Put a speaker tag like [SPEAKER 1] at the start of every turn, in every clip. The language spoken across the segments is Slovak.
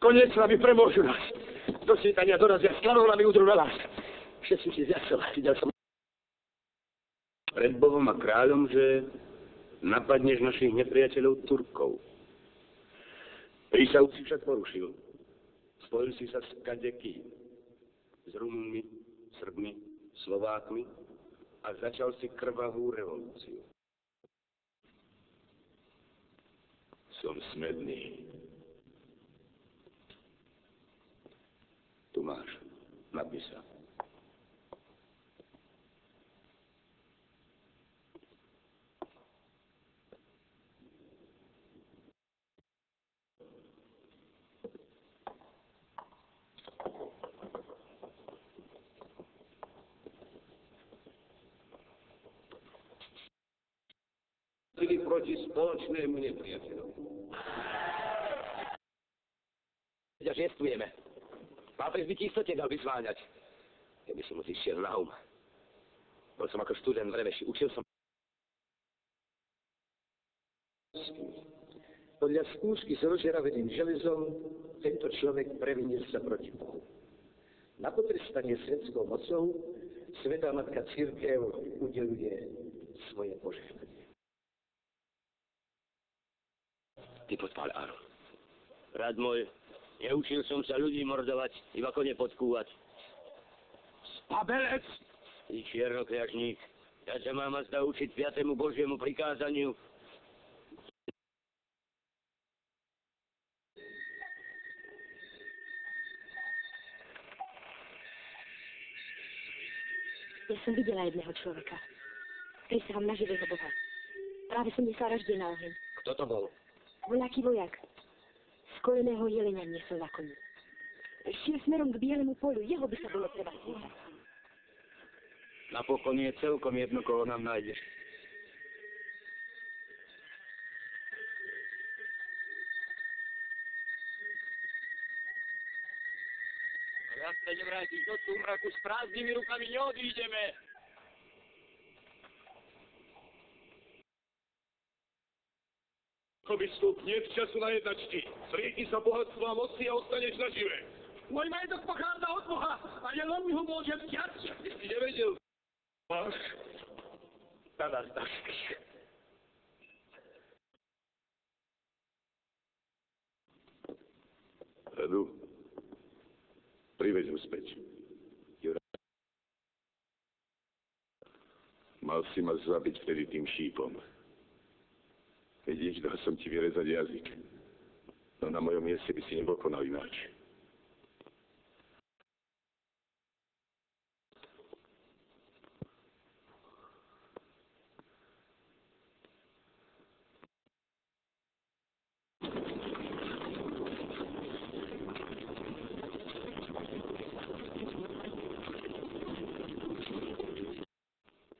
[SPEAKER 1] Koniec slavy premôžu nás. Do svítania dorazia slavou nami udru na nás. Všetci si zjasol, videl som.
[SPEAKER 2] Pred Bohom a kráľom, že napadneš našich nepriateľov Turkov. Prísahu si však porušil. Spojil si sa s kadekým. S Rumunmi, Srbmi, Slovákmi a začal si krvavú revolúciu. Som smedný. Tu máš. Napísal. Proti spoločnému nepriateľovi.
[SPEAKER 1] Ja žestujeme. Pápež by ti istote dal vyzváňať. Keby si mu zišiel na um. Bol som ako študent v Reveši. Učil som... Podľa skúšky s rozžeraveným železom tento človek previnil sa proti Bohu. Na potrestanie svetskou mocou Svätá Matka Cirkev udeľuje svoje požehnanie. Ty podpál, Áron.
[SPEAKER 2] Rad môj, neučil som sa ľudí mordovať, iba kone podkúvať.
[SPEAKER 1] Spabelec!
[SPEAKER 2] Ty čierokriažník, ja ťa mám azda učiť 5. Božiemu prikázaniu.
[SPEAKER 3] Ja som videla jedného človeka. Prisahám na živého Boha. Práve som nesla raždie na oheň.
[SPEAKER 1] Kto to bol?
[SPEAKER 3] Voľaký vojak. Skoreného jelenia niesol na koni. Šiel smerom k bielemu polu, jeho by sa bolo treba spýtať.
[SPEAKER 2] Napokon je celkom jedno, koho nám nájdeš.
[SPEAKER 1] Raz sa nevrátiš do sumraku s prázdnymi rukami, neodídeme.
[SPEAKER 4] Biskup, nie je času na jednačky. Zriekni sa bohatstva a moci a ostaneš nažive.
[SPEAKER 1] Môj majetok pochádza od Boha a len on mi ho môže vziať.
[SPEAKER 4] Ty si nevedel. Máš?
[SPEAKER 1] Na nás našich.
[SPEAKER 4] Radu, priveď ho späť. Mal si ma zabiť vtedy tým šípom. Vidíš, dal som ti vyrezať jazyk. No na mojom mieste by si nebol konal ináč.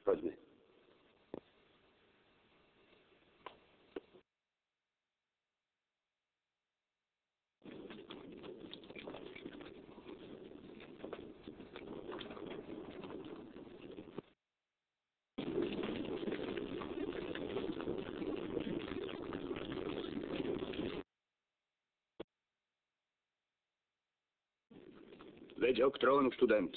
[SPEAKER 2] Poďme. Veď ho k trónu, študent.